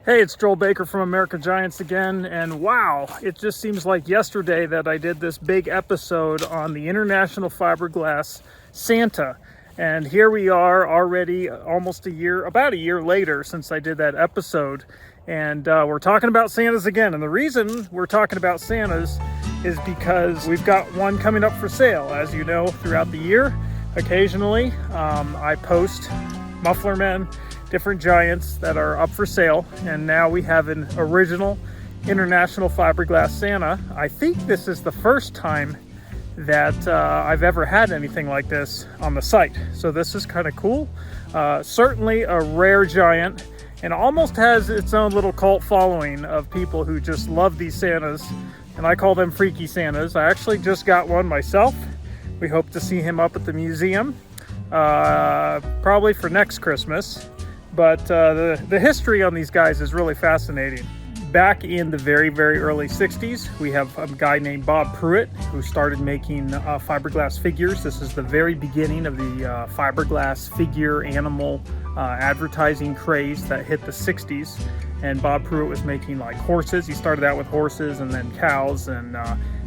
Hey, it's Joel Baker from American Giants again, and wow, it just seems like yesterday that I did this big episode on the International Fiberglass Santa, and here we are already almost about a year later since I did that episode, and we're talking about Santas again. And the reason we're talking about Santas is because we've got one coming up for sale. As you know, throughout the year, occasionally I post muffler men, different Giants that are up for sale, and now we have an original International Fiberglass Santa. I think this is the first time that I've ever had anything like this on the site, so this is kind of cool. Certainly a rare Giant, and almost has its own little cult following of people who just love these Santas, and I call them freaky Santas. I actually just got one myself. We hope to see him up at the museum, probably for next Christmas. But the history on these guys is really fascinating. Back in the very, very early 60s, we have a guy named Bob Prewitt who started making fiberglass figures. This is the very beginning of the fiberglass figure animal advertising craze that hit the 60s. And Bob Prewitt was making like horses. He started out with horses and then cows, and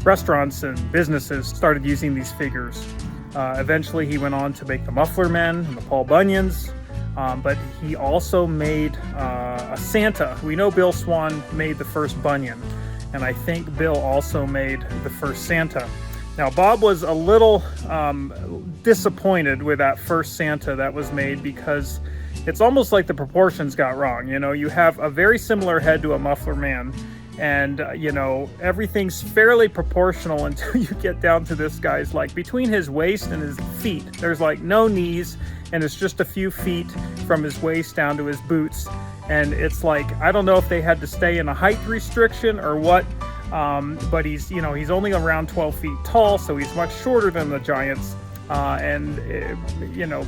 restaurants and businesses started using these figures. Eventually he went on to make the Muffler Men and the Paul Bunyans. But he also made a Santa. We know Bill Swan made the first Bunyan, and I think Bill also made the first Santa. Now, Bob was a little disappointed with that first Santa that was made, because it's almost like the proportions got wrong. You know, you have a very similar head to a Muffler Man, and you know, everything's fairly proportional until you get down to this guy's, like, between his waist and his feet, there's like no knees, and it's just a few feet from his waist down to his boots. And it's like, I don't know if they had to stay in a height restriction or what, but he's only around 12 feet tall, so he's much shorter than the Giants.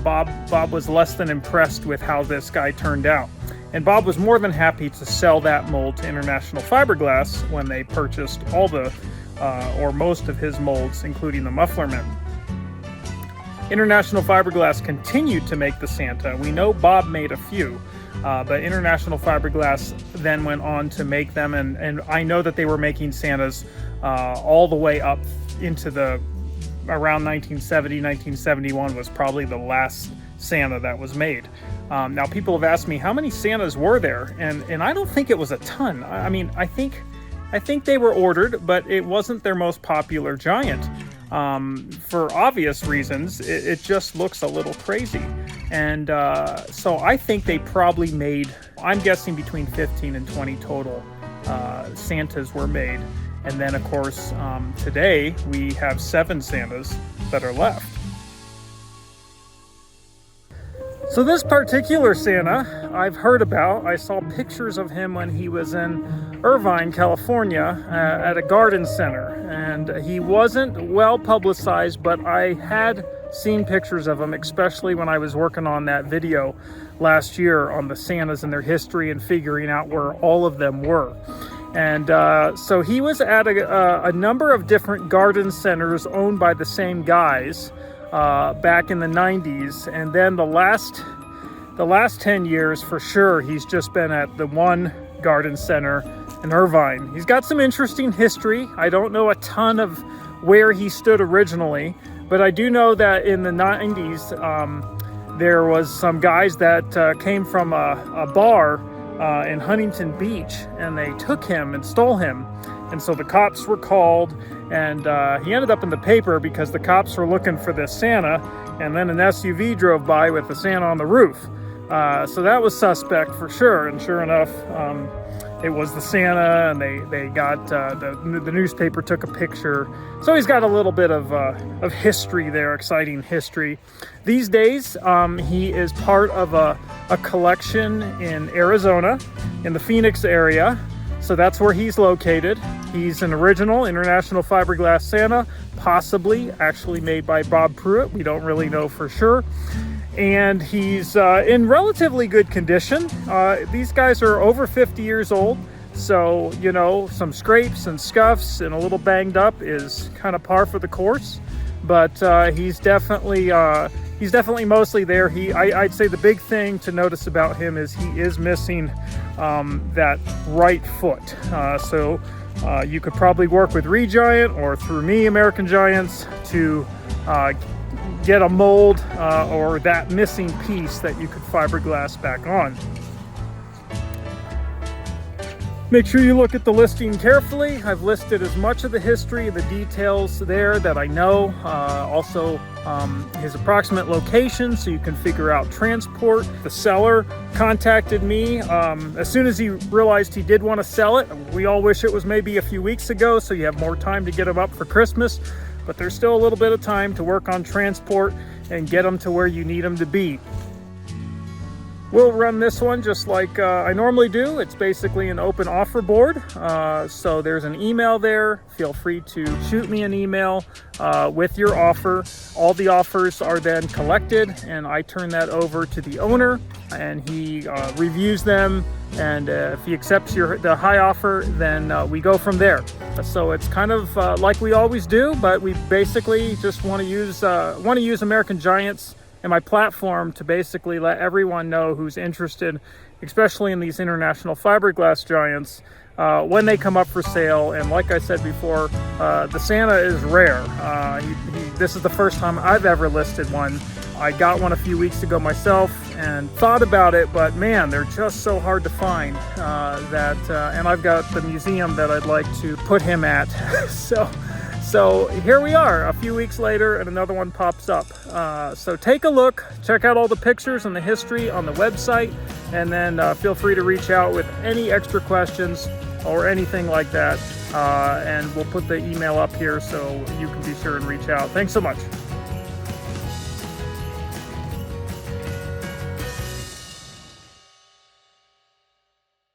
Bob was less than impressed with how this guy turned out. And Bob was more than happy to sell that mold to International Fiberglass when they purchased all the, or most of his molds, including the Muffler Men. International Fiberglass continued to make the Santa. We know Bob made a few, but International Fiberglass then went on to make them, and I know that they were making Santas all the way up into around 1970, 1971 was probably the last Santa that was made. Now, people have asked me how many Santas were there, and I don't think it was a ton. I mean, I think they were ordered, but it wasn't their most popular Giant. For obvious reasons. It just looks a little crazy. And so I think they probably made, I'm guessing, between 15 and 20 total Santas were made. And then, of course, today we have 7 Santas that are left. So this particular Santa I've heard about. I saw pictures of him when he was in Irvine, California, at a garden center, and he wasn't well publicized, but I had seen pictures of him, especially when I was working on that video last year on the Santas and their history and figuring out where all of them were. And so he was at a number of different garden centers owned by the same guys back in the 90s, and then the last 10 years for sure he's just been at the one garden center in Irvine. He's got some interesting history. I don't know a ton of where he stood originally, but I do know that in the 90s there was some guys that came from a bar in Huntington Beach, and they took him and stole him. And so the cops were called, and he ended up in the paper because the cops were looking for this Santa, and then an SUV drove by with the Santa on the roof. So that was suspect for sure, and sure enough, it was the Santa, and they got, the newspaper took a picture. So he's got a little bit of history there, exciting history. These days, he is part of a collection in Arizona, in the Phoenix area. So that's where he's located. He's an original International Fiberglass Santa, possibly actually made by Bob Prewitt. We don't really know for sure. And he's in relatively good condition. These guys are over 50 years old, so, you know, some scrapes and scuffs and a little banged up is kind of par for the course. But he's definitely, he's definitely mostly there. I'd say the big thing to notice about him is he is missing that right foot. So you could probably work with Regiant or through me, American Giants, to get a mold or that missing piece that you could fiberglass back on. Make sure you look at the listing carefully. I've listed as much of the history, the details there that I know. Also his approximate location so you can figure out transport. The seller contacted me as soon as he realized he did want to sell it. We all wish it was maybe a few weeks ago so you have more time to get them up for Christmas, but there's still a little bit of time to work on transport and get them to where you need them to be. We'll run this one just like I normally do. It's basically an open offer board. So there's an email there. Feel free to shoot me an email with your offer. All the offers are then collected and I turn that over to the owner and he reviews them. And if he accepts the high offer, then we go from there. So it's kind of like we always do, but we basically just want to use American Giants and my platform to basically let everyone know who's interested, especially in these international fiberglass giants, when they come up for sale. And like I said before, the Santa is rare. This is the first time I've ever listed one. I got one a few weeks ago myself and thought about it, but man, they're just so hard to find and I've got the museum that I'd like to put him at. So here we are a few weeks later and another one pops up. So take a look, check out all the pictures and the history on the website, and then feel free to reach out with any extra questions or anything like that. And we'll put the email up here so you can be sure and reach out. Thanks so much.